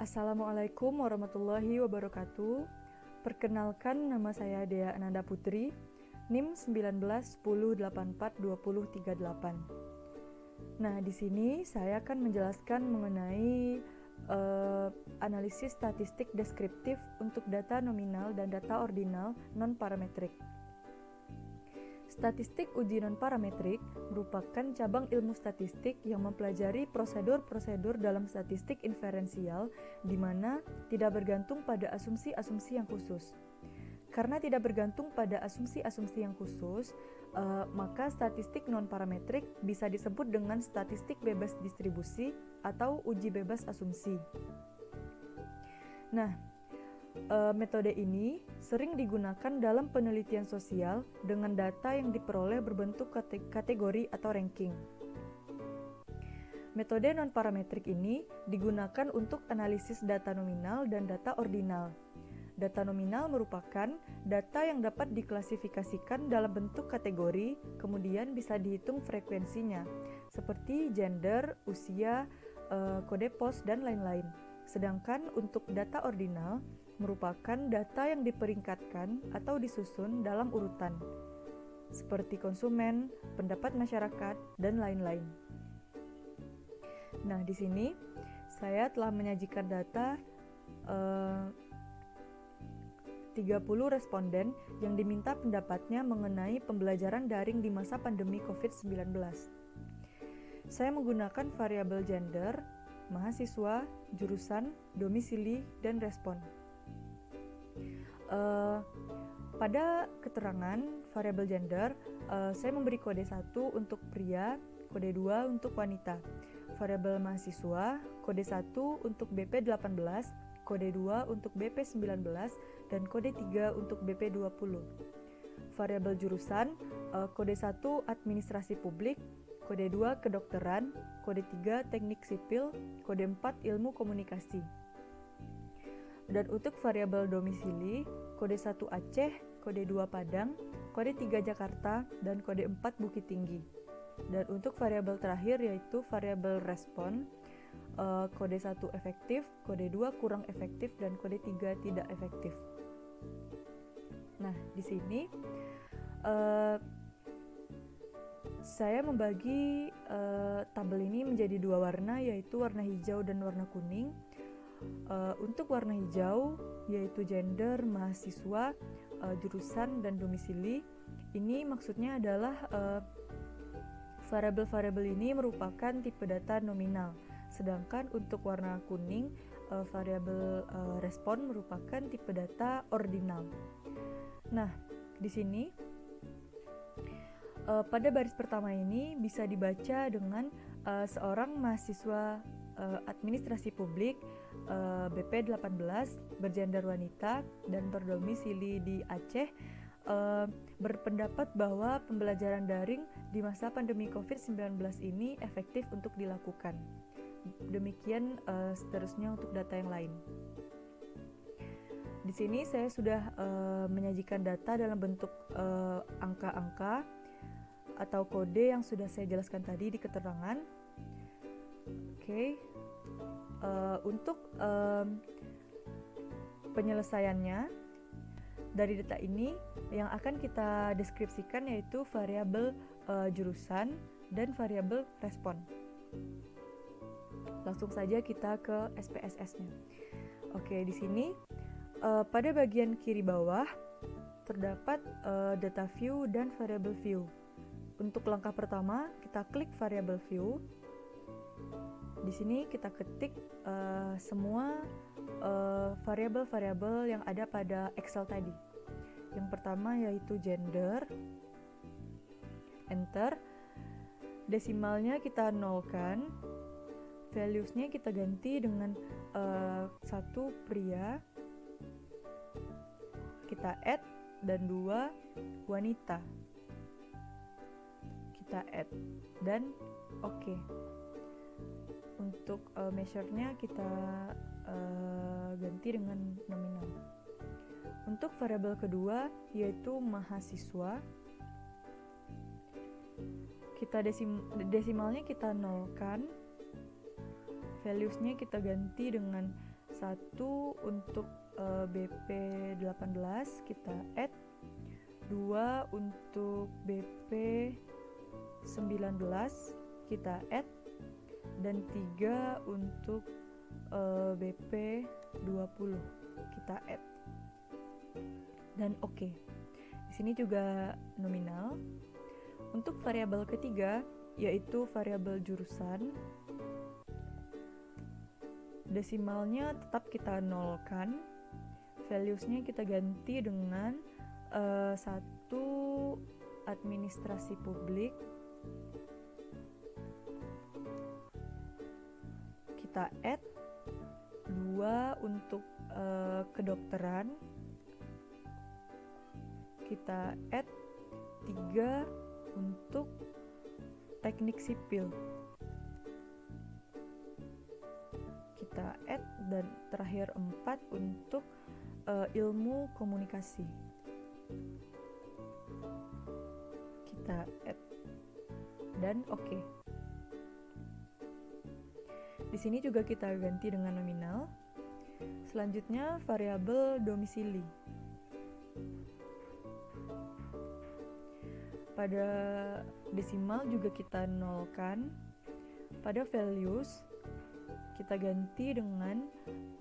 Assalamualaikum warahmatullahi wabarakatuh. Perkenalkan, nama saya Dea Ananda Putri, NIM 1910842038. Nah, di sini saya akan menjelaskan mengenai analisis statistik deskriptif untuk data nominal dan data ordinal non-parametrik. Statistik uji non-parametrik merupakan cabang ilmu statistik yang mempelajari prosedur-prosedur dalam statistik inferensial di mana tidak bergantung pada asumsi-asumsi yang khusus. Karena tidak bergantung pada asumsi-asumsi yang khusus, maka statistik non-parametrik bisa disebut dengan statistik bebas distribusi atau uji bebas asumsi. Nah, metode ini sering digunakan dalam penelitian sosial dengan data yang diperoleh berbentuk kategori atau ranking. Metode non-parametrik ini digunakan untuk analisis data nominal dan data ordinal. Data nominal merupakan data yang dapat diklasifikasikan dalam bentuk kategori, kemudian bisa dihitung frekuensinya, seperti gender, usia, kode pos, dan lain-lain. Sedangkan untuk data ordinal merupakan data yang diperingkatkan atau disusun dalam urutan, seperti konsumen, pendapat masyarakat, dan lain-lain. Nah, di sini saya telah menyajikan data 30 responden yang diminta pendapatnya mengenai pembelajaran daring di masa pandemi COVID-19. Saya menggunakan variabel gender, mahasiswa, jurusan, domisili, dan respon. Pada keterangan variabel gender, saya memberi kode 1 untuk pria, kode 2 untuk wanita. Variabel mahasiswa, kode 1 untuk BP18, kode 2 untuk BP19, dan kode 3 untuk BP20. Variabel jurusan, kode 1 administrasi publik, kode 2 kedokteran, kode 3 teknik sipil, kode 4 ilmu komunikasi. Dan untuk variabel domisili, kode 1 Aceh, kode 2 Padang, kode 3 Jakarta, dan kode 4 Bukit Tinggi. Dan untuk variabel terakhir yaitu variabel respon, kode 1 efektif, kode 2 kurang efektif, dan kode 3 tidak efektif. Nah, di sini saya membagi tabel ini menjadi 2 warna, yaitu warna hijau dan warna kuning. Untuk warna hijau yaitu gender, mahasiswa, jurusan, dan domisili. Ini maksudnya adalah variabel-variabel ini merupakan tipe data nominal. Sedangkan untuk warna kuning, variabel respon merupakan tipe data ordinal. Nah, di sini pada baris pertama ini bisa dibaca dengan seorang mahasiswa administrasi publik BP18 bergender wanita dan berdomisili di Aceh berpendapat bahwa pembelajaran daring di masa pandemi COVID-19 ini efektif untuk dilakukan. Demikian seterusnya untuk data yang lain. Di sini saya sudah menyajikan data dalam bentuk angka-angka atau kode yang sudah saya jelaskan tadi di keterangan. Untuk penyelesaiannya dari data ini yang akan kita deskripsikan yaitu variabel jurusan dan variabel respon. Langsung saja kita ke SPSS-nya. Di sini pada bagian kiri bawah terdapat data view dan variable view. Untuk langkah pertama, kita klik variable view. Di sini kita ketik semua variabel-variabel yang ada pada Excel tadi. Yang pertama yaitu gender, enter, desimalnya kita nolkan, values-nya kita ganti dengan 1 pria, kita add, dan 2 wanita, kita add, dan oke. Untuk measure-nya kita ganti dengan nominal. Untuk variabel kedua yaitu mahasiswa, kita desimalnya kita nolkan, valuesnya kita ganti dengan 1 untuk BP 18 kita add, 2 untuk BP 19 kita add, dan 3 untuk BP 20 kita add, dan oke. Di sini juga nominal. Untuk variabel ketiga yaitu variabel jurusan, desimalnya tetap kita nolkan, valuesnya kita ganti dengan 1 administrasi publik kita add, 2 untuk kedokteran kita add, 3 untuk teknik sipil kita add, dan terakhir 4 untuk ilmu komunikasi kita add, dan oke. Di sini juga kita ganti dengan nominal. Selanjutnya variabel domisili. Pada desimal juga kita nolkan. Pada values kita ganti dengan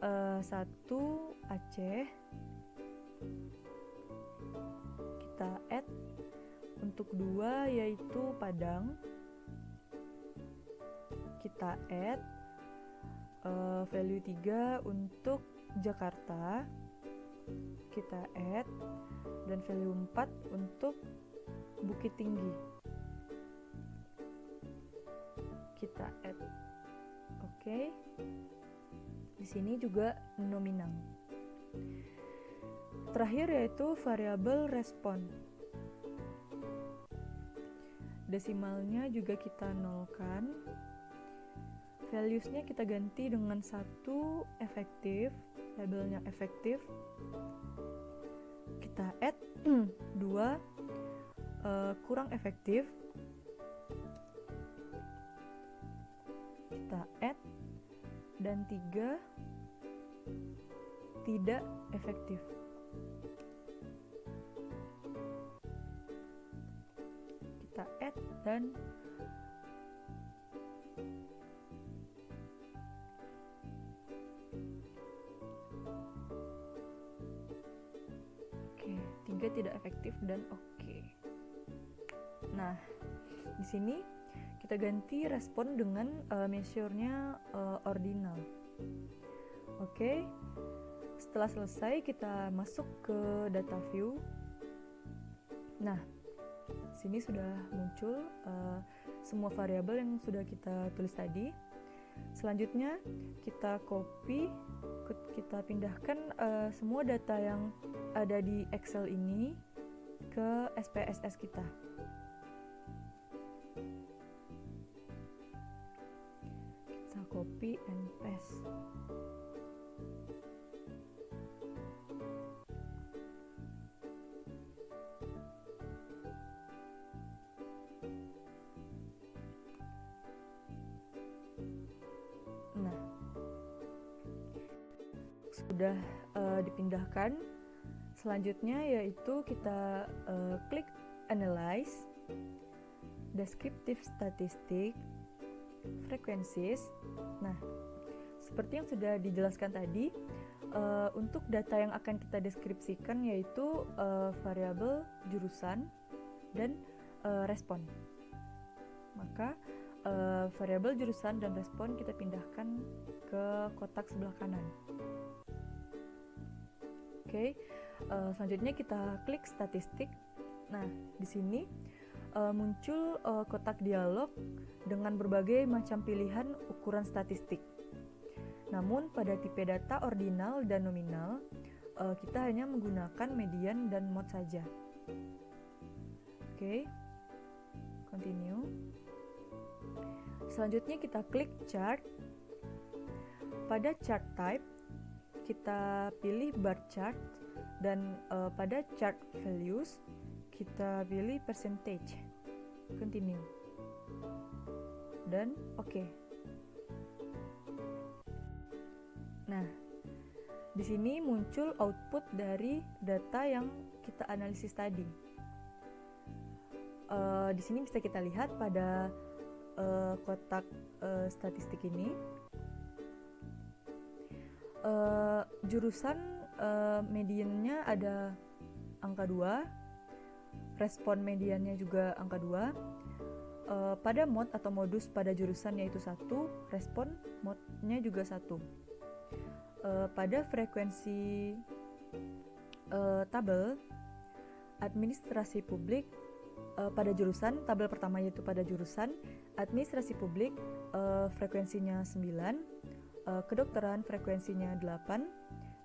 1 Aceh kita add, untuk 2 yaitu Padang kita add, value 3 untuk Jakarta kita add, dan value 4 untuk Bukit Tinggi kita add. Oke. Di sini juga nominal. Terakhir yaitu variabel respon. Desimalnya juga kita nolkan. Valuesnya kita ganti dengan 1 efektif, labelnya efektif kita add, 2 kurang efektif kita add, dan 3 tidak efektif kita add, dan oke, 3 tidak efektif dan oke. Nah, di sini kita ganti respon dengan measure-nya ordinal. Oke. Setelah selesai kita masuk ke data view. Nah, sini sudah muncul semua variabel yang sudah kita tulis tadi. Selanjutnya kita copy, kita pindahkan semua data yang ada di Excel ini ke SPSS kita. Kita copy and paste. Nah, sudah dipindahkan. Selanjutnya yaitu kita klik Analyze, Descriptive Statistic, Frequencies. Nah, seperti yang sudah dijelaskan tadi, untuk data yang akan kita deskripsikan yaitu variabel jurusan dan respon. Maka variabel jurusan dan respon kita pindahkan ke kotak sebelah kanan. Oke, selanjutnya kita klik statistik. Nah, di sini muncul kotak dialog dengan berbagai macam pilihan ukuran statistik. Namun pada tipe data ordinal dan nominal, kita hanya menggunakan median dan mode saja. Oke, continue. Selanjutnya kita klik chart. Pada chart type, kita pilih bar chart, dan pada chart values, kita pilih percentage. Continue. dan oke. Nah, di sini muncul output dari data yang kita analisis tadi. Di sini bisa kita lihat pada kotak statistik ini, jurusan mediannya ada angka 2, respon mediannya juga angka 2. Pada mod atau modus pada jurusan yaitu 1, respon modnya juga 1. Pada frekuensi tabel administrasi publik pada jurusan, tabel pertama yaitu pada jurusan administrasi publik, frekuensinya 9, kedokteran frekuensinya 8,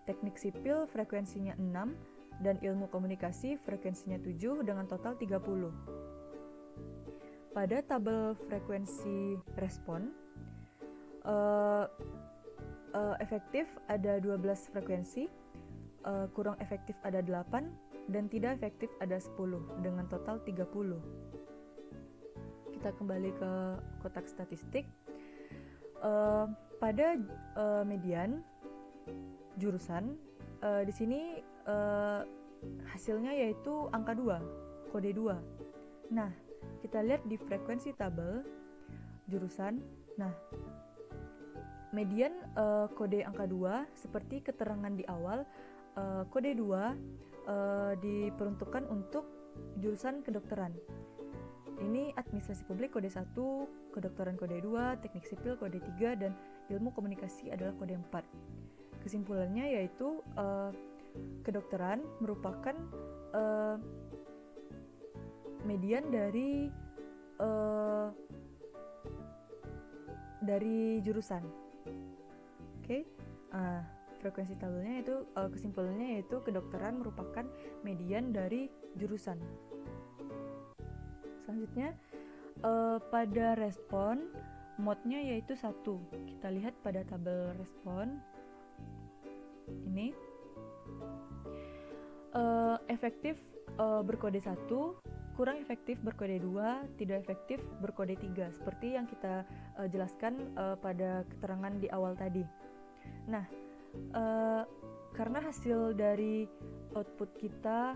teknik sipil frekuensinya 6, dan ilmu komunikasi frekuensinya 7 dengan total 30. Pada tabel frekuensi respon, efektif ada 12 frekuensi, kurang efektif ada 8, dan tidak efektif ada 10 dengan total 30. Kita kembali ke kotak statistik. Pada median jurusan, di sini hasilnya yaitu angka 2, kode 2. Nah, kita lihat di frekuensi tabel jurusan. Nah, median kode angka 2 seperti keterangan di awal, kode 2 diperuntukkan untuk jurusan kedokteran. Ini administrasi publik kode 1, kedokteran kode 2, teknik sipil kode 3, dan ilmu komunikasi adalah kode 4. Kesimpulannya yaitu kedokteran merupakan median dari jurusan. Oke. Frekuensi tabelnya itu kesimpulannya yaitu kedokteran merupakan median dari jurusan. Selanjutnya pada respon modnya yaitu 1. Kita lihat pada tabel respon ini, efektif berkode 1, kurang efektif berkode 2, tidak efektif berkode 3, seperti yang kita jelaskan pada keterangan di awal tadi. Nah, karena hasil dari output kita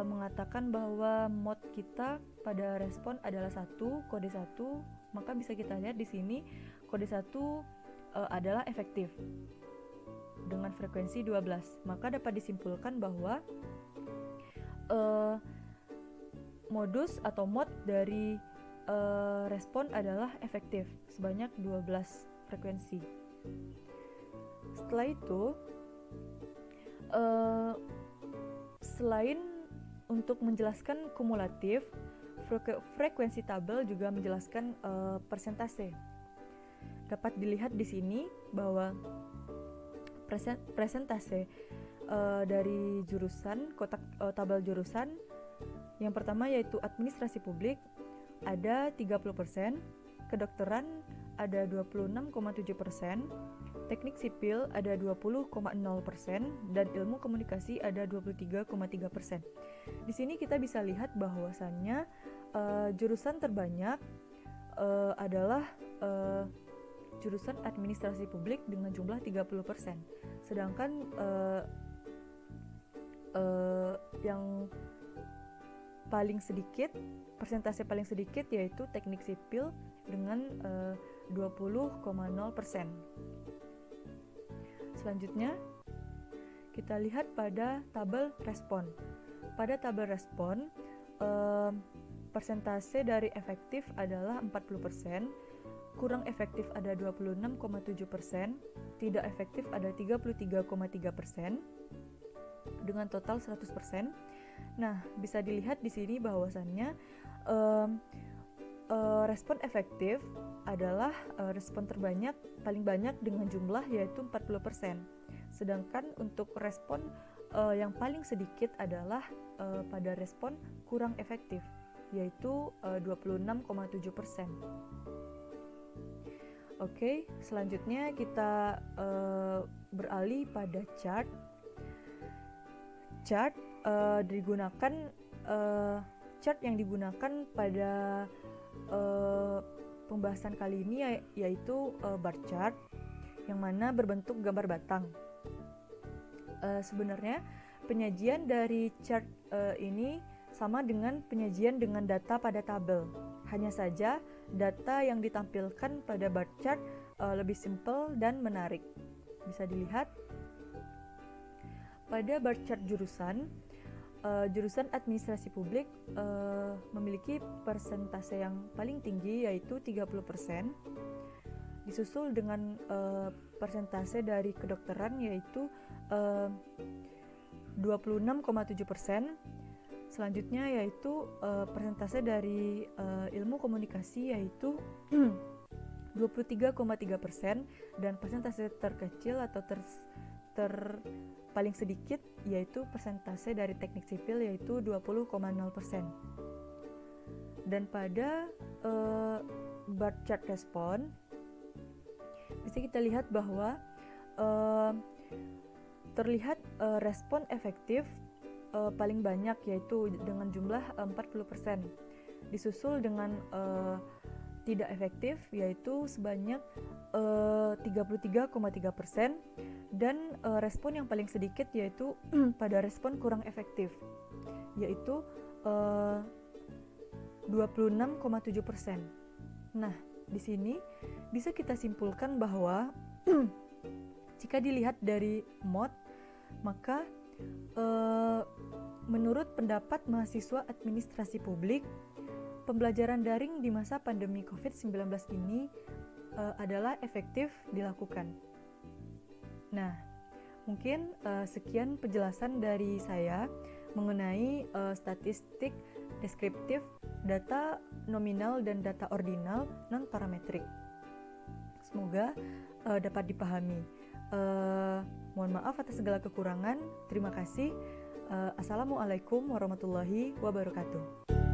mengatakan bahwa mod kita pada respon adalah 1, kode 1, maka bisa kita lihat di sini kode 1 adalah efektif dengan frekuensi 12. Maka dapat disimpulkan bahwa modus atau mod dari respon adalah efektif sebanyak 12 frekuensi. Setelah itu, selain untuk menjelaskan kumulatif, frekuensi tabel juga menjelaskan persentase. Dapat dilihat di sini bahwa persentase dari jurusan, kotak tabel jurusan yang pertama yaitu administrasi publik ada 30%, kedokteran ada 26,7%, teknik sipil ada 20,0%, dan ilmu komunikasi ada 23,3%. Di sini kita bisa lihat bahwasannya jurusan terbanyak adalah jurusan administrasi publik dengan jumlah 30%. Sedangkan yang paling sedikit, persentase paling sedikit yaitu teknik sipil dengan 20,0%. Selanjutnya, kita lihat pada tabel respon. Pada tabel respon, persentase dari efektif adalah 40%, kurang efektif ada 26,7%, tidak efektif ada 33,3%, dengan total 100%. Nah, bisa dilihat di sini bahwasannya respon efektif adalah respon terbanyak, paling banyak dengan jumlah yaitu 40%. Sedangkan untuk respon yang paling sedikit adalah pada respon kurang efektif, yaitu 26,7%. Oke, selanjutnya kita beralih pada chart. Chart chart yang digunakan pada pembahasan kali ini yaitu bar chart yang mana berbentuk gambar batang. Sebenarnya penyajian dari chart ini sama dengan penyajian dengan data pada tabel. Hanya saja data yang ditampilkan pada bar chart lebih simpel dan menarik. Bisa dilihat pada bar chart jurusan administrasi publik memiliki persentase yang paling tinggi yaitu 30%, disusul dengan persentase dari kedokteran yaitu 26,7%. Selanjutnya yaitu persentase dari ilmu komunikasi yaitu 23,3%, dan persentase terkecil atau paling sedikit yaitu persentase dari teknik sipil yaitu 20,0%. Dan pada bar chart respon bisa kita lihat bahwa terlihat respon efektif paling banyak yaitu dengan jumlah 40%, disusul dengan tidak efektif yaitu sebanyak 33,3%, dan respon yang paling sedikit yaitu pada respon kurang efektif yaitu 26,7%. Nah, di sini bisa kita simpulkan bahwa jika dilihat dari MOT, maka menurut pendapat mahasiswa administrasi publik, pembelajaran daring di masa pandemi COVID-19 ini adalah efektif dilakukan. Nah, mungkin sekian penjelasan dari saya mengenai statistik deskriptif, data nominal dan data ordinal non-parametrik. Semoga dapat dipahami. Mohon maaf atas segala kekurangan. Terima kasih. Assalamualaikum warahmatullahi wabarakatuh.